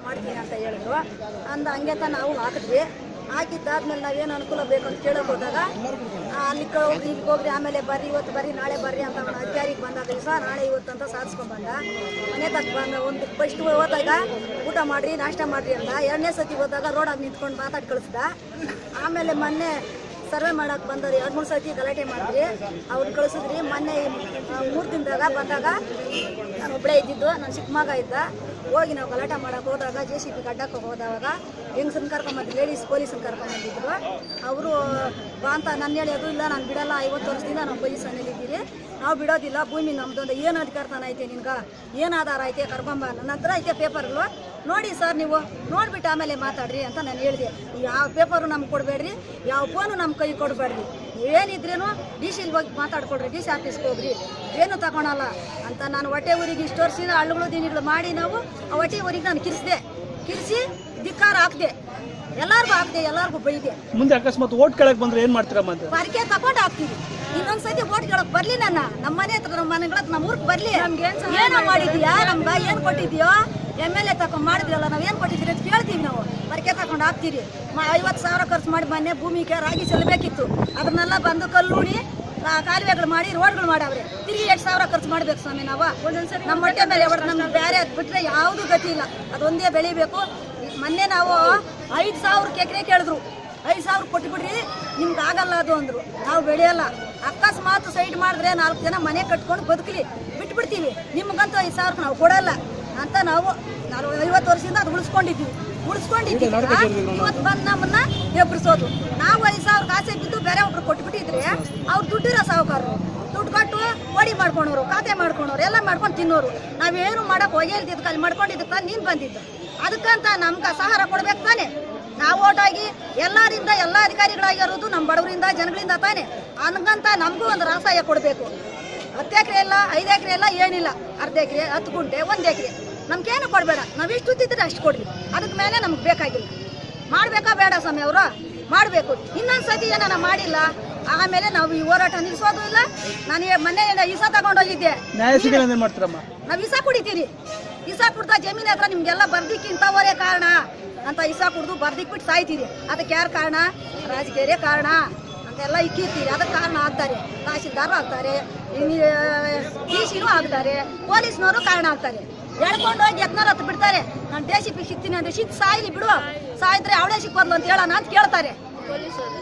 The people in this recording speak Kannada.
ಮಾಡ್ತೀನಿ ಅಂತ ಹೇಳಿದ್ರು. ಹಂಗೆ ಅಂತ ನಾವು ಹಾಕಿದ್ವಿ. ಹಾಕಿದ್ದಾದ್ಮೇಲೆ ನಾವೇನು ಅನುಕೂಲ ಬೇಕು ಅಂತ ಕೇಳೋಕೆ ಹೋದಾಗ ಅಲ್ಲಿ ಹೋಗ್ರಿ, ಆಮೇಲೆ ಬರ್ರಿ, ಇವತ್ತು ಬರ್ರಿ, ನಾಳೆ ಬರ್ರಿ ಅಂತ ಅವನು ಅಧಿಕಾರಿಗೆ ಬಂದ ದಿವಸ ನಾಳೆ ಇವತ್ತು ಅಂತ ಸಾಧಿಸ್ಕೊಂಡ್ಬಂದ. ಮನೆ ತಕ್ಕ ಬಂದ ಒಂದು ಫಸ್ಟ್ ಹೋದಾಗ ಊಟ ಮಾಡಿರಿ, ನಾಷ್ಟ ಮಾಡಿರಿ ಅಂತ. ಎರಡನೇ ಸತಿ ಹೋದಾಗ ರೋಡಾಗಿ ನಿಂತ್ಕೊಂಡು ಮಾತಾಡಿ ಕಳಿಸ್ದ. ಆಮೇಲೆ ಮೊನ್ನೆ ಸರ್ವೆ ಮಾಡೋಕೆ ಬಂದವ್ರು 2-3 ಸತಿ ಗಲಾಟೆ ಮಾಡಿದ್ರಿ, ಅವ್ರು ಕಳಿಸಿದ್ರಿ. ಮೊನ್ನೆ 3 ದಿನದಾಗ ಬಂದಾಗ ನಾನು ಒಬ್ಬಳೇ ಇದ್ದಿದ್ದು, ನನ್ನ ಚಿಕ್ಕ ಮಗ ಇದ್ದ. ಹೋಗಿ ನಾವು ಗಲಾಟೆ ಮಾಡೋಕೆ ಹೋದಾಗ JCB ಅಡ್ಡಕ್ಕೆ ಹೋದಾಗ ಹೆಂಗಸನ್ನ ಕರ್ಕೊಂಬಂದು ಲೇಡೀಸ್ ಪೊಲೀಸನ್ನ ಕರ್ಕೊಂಬಂದಿದ್ರು. ಅವರು ಬಾ ಅಂತ ನನ್ನ ಹೇಳಿ, ಅದು ಇಲ್ಲ ನಾನು ಬಿಡಲ್ಲ, 50 ವರ್ಷದಿಂದ ನಾವು ಪೊಲೀಸ್ ಮನೇಲಿದ್ದೀರಿ, ನಾವು ಬಿಡೋದಿಲ್ಲ, ಭೂಮಿ ನಮ್ಮದೊಂದು ಏನು ಅಧಿಕಾರತನ ಐತೆ ನಿನ್ಗೆ, ಏನು ಆಧಾರ ಐತೆ, ಕರ್ಕೊಂಬ, ನನ್ನ ಹತ್ರ ಐತೆ ಪೇಪರ್ಗಳು ನೋಡಿ ಸರ್, ನೀವು ನೋಡಿಬಿಟ್ಟು ಆಮೇಲೆ ಮಾತಾಡ್ರಿ ಅಂತ ನಾನು ಹೇಳಿದೆ. ಯಾವ ಪೇಪರು ನಮ್ಗೆ ಕೊಡಬೇಡ್ರಿ, ಯಾವ ಫೋನು ನಮ್ಮ ಕೈ ಕೊಡಬೇಡ್ರಿ, ಏನಿದ್ರೇನು DC ಹೋಗಿ ಮಾತಾಡ್ಕೊಡ್ರಿ, DC ಆಫೀಸ್ಗೆ ಹೋಗ್ರಿ, ಏನು ತಗೊಳಲ್ಲ ಅಂತ ನಾನು ಹೊಟ್ಟೆ ಊರಿಗೆ ಇಷ್ಟು ವರ್ಷದಿಂದ ಹಳ್ಳುಗಳು ದಿನಗಳು ಮಾಡಿ ನಾವು ಆ ಹೊಟ್ಟೆ ಊರಿಗೆ ನಾನು ಕಿರಿಸಿ ಧಿಕ್ಕಾರ ಹಾಕ್ದೆ, ಎಲ್ಲಾರ್ಗೂ ಬೈದೆ. ಮುಂದೆ ಅಕಸ್ಮಾತ್ ಓಟ್ ಕೇಳಕ್ ಬಂದ್ರೆ ಏನ್ ಮಾಡ್ತೀರಮ್ಮ ಅಂತ ಬಾರಿಕೆ ತಗೊಂಡು ಹಾಕ್ತೀವಿ. ಇನ್ನೊಂದ್ಸತಿ ಓಟ್ ಕೇಳಕ್ ಬರ್ಲಿ, ನಮ್ಮ ಮನೆ ಹತ್ರ ನಮ್ಮ ಮನೆಗಳ ನಮ್ಮ ಊರಿಗೆ ಬರ್ಲಿ, ಏನೋ ಮಾಡಿದ್ಯಾ, ನಮ್ಗೆ ಏನು ಕೊಟ್ಟಿದ್ಯೋ, MLA ತಗೊಂಡು ಮಾಡಿದ್ರಲ್ಲ, ನಾವು ಏನು ಕೊಟ್ಟಿದ್ದೀರಿ ಅಂತ ಕೇಳ್ತೀವಿ. ನಾವು ಬರಕೆ ತಗೊಂಡು ಹಾಕ್ತೀರಿ. 50,000 ಖರ್ಚು ಮಾಡಿ ಮೊನ್ನೆ ಭೂಮಿಗೆ ರಾಗಿ ಚೆಲ್ಲಬೇಕಿತ್ತು, ಅದನ್ನೆಲ್ಲ ಬಂದು ಕಲ್ಲೂಡಿ ಕಾಲುವೆಗಳು ಮಾಡಿ ರೋಡ್ಗಳು ಮಾಡವ್ರೆ. ತಿರುಗಿ 8,000 ಖರ್ಚು ಮಾಡ್ಬೇಕು ಸ್ವಾಮಿ. ನಾವು ನಮ್ಮ ಹೊಟ್ಟೆ ಮೇಲೆ ನಮ್ಗೆ ಬೇರೆ ಬಿಟ್ಟರೆ ಯಾವುದೂ ಗತಿ ಇಲ್ಲ, ಅದೊಂದೇ ಬೆಳಿಬೇಕು. ಮೊನ್ನೆ ನಾವು 5,000 ಎಕರೆ ಕೇಳಿದ್ರು, 5,000 ಕೊಟ್ಬಿಡ್ರಿ, ನಿಮ್ಗೆ ಆಗಲ್ಲ ಅದು ಅಂದರು. ನಾವು ಬೆಳೆಯಲ್ಲ, ಅಕಸ್ಮಾತ್ ಸೈಡ್ ಮಾಡಿದ್ರೆ 4 ಜನ ಮನೆ ಕಟ್ಕೊಂಡು ಬದುಕಲಿ, ಬಿಟ್ಬಿಡ್ತೀವಿ, ನಿಮ್ಗಂತೂ 5,000 ನಾವು ಕೊಡಲ್ಲ ಅಂತ ನಾವು 50 ವರ್ಷದಿಂದ ಅದು ಉಳಿಸ್ಕೊಂಡಿದ್ದೀವಿ. ಇವತ್ತು ಬಂದು ನಮ್ಮನ್ನ ಎಬ್ಬರಿಸೋದು. ನಾವು 5,000 ಆಸೆ ಬಿದ್ದು ಬೇರೆ ಒಬ್ರು ಕೊಟ್ಬಿಟ್ಟಿದ್ರೆ ಅವ್ರು ದುಡ್ಡಿರೋ ಸಾಹುಕಾರರು, ದುಡ್ಡು ಕೊಟ್ಟು ಓಡಿ ಮಾಡ್ಕೊಳೋರು, ಖಾತೆ ಮಾಡ್ಕೊಳೋರು, ಎಲ್ಲ ಮಾಡ್ಕೊಂಡು ತಿನ್ನೋರು. ನಾವೇನು ಮಾಡಕ್ಕೆ ಹೋಗಿಲ್ದಿದ್ದಕ್ಕೆ ಅಲ್ಲಿ ಮಾಡ್ಕೊಂಡಿದ್ದಕ್ಕೆ ನೀನು ಬಂದಿದ್ದು, ಅದಕ್ಕಂತ ನಮ್ಗೆ ಸಹಾರ ಕೊಡ್ಬೇಕು ತಾನೆ. ನಾವು ಓಟಾಗಿ ಎಲ್ಲರಿಂದ ಎಲ್ಲ ಅಧಿಕಾರಿಗಳಾಗಿರೋದು ನಮ್ಮ ಬಡವರಿಂದ ಜನಗಳಿಂದ ತಾನೆ. ಹಂಗಂತ ನಮಗೂ ಒಂದು ರಾಸಾಯ ಕೊಡಬೇಕು. 10 ಎಕರೆ ಇಲ್ಲ, 5 ಎಕರೆ ಇಲ್ಲ, ಏನಿಲ್ಲ, ಅರ್ಧ ಎಕರೆ, 10 ಗುಂಟೆ, 1 ಎಕರೆ, ನಮ್ಗೇನು ಕೊಡಬೇಡ, ನಾವು ಎಷ್ಟು ಇದ್ದಿದ್ರೆ ಅಷ್ಟು ಕೊಡ್ರಿ, ಅದಕ್ಕೆ ಮೇಲೆ ನಮ್ಗೆ ಬೇಕಾಗಿಲ್ಲ. ಮಾಡಬೇಕಾ ಬೇಡ ಸ್ವಾಮಿ, ಅವರು ಮಾಡಬೇಕು. ಇನ್ನೊಂದು ಸತಿ ಏನಾರ ಮಾಡಿಲ್ಲ ಆಮೇಲೆ ನಾವು ಈ ಹೋರಾಟ ನಿಲ್ಲಿಸೋದು ಇಲ್ಲ. ನಾನು ಮೊನ್ನೆ ಇಸ ತಗೊಂಡೋಗಿದ್ದೆ, ನಾವು ಇಸ ಕುಡಿತೀರಿ, ಇಸ ಕುಡ್ದ ಜಮೀನ್ ಹತ್ರ ನಿಮ್ಗೆಲ್ಲ ಬರ್ದಿಕ್ಕಿಂತವರೇ ಕಾರಣ ಅಂತ ಇಸ ಕುಡ್ದು ಬರ್ದಿಕ್ಬಿಟ್ಟು ಸಾಯ್ತೀರಿ. ಅದಕ್ಕೆ ಯಾರು ಕಾರಣ? ರಾಜಕೀಯ ಕಾರಣ ಅಂತೆಲ್ಲ ಇಕ್ಕಿರ್ತೀರಿ. ಅದಕ್ಕೆ ಕಾರಣ ಆಗ್ತಾರೆ, ತಹಶೀಲ್ದಾರ್ ಆಗ್ತಾರೆ, DCನೂ ಆಗ್ತಾರೆ, ಪೊಲೀಸ್ನವರು ಕಾರಣ ಆಗ್ತಾರೆ. ಎಳ್ಕೊಂಡು ಹೋಗಿ ಎತ್ನಾರ ಹತ್ತು ಬಿಡ್ತಾರೆ. ನಾನು JCB ಸಿಗ್ತೀನಿ ಅಂದ್ರೆ ಸಾಯ್ಲಿ ಬಿಡುವ, ಸಾಯಿದ್ರೆ ಅವಳೇ ಸಿಕ್ಕೋದ್ಲು ಅಂತ ಹೇಳೋಣ ಅಂತ ಕೇಳ್ತಾರೆ ಪೊಲೀಸರು.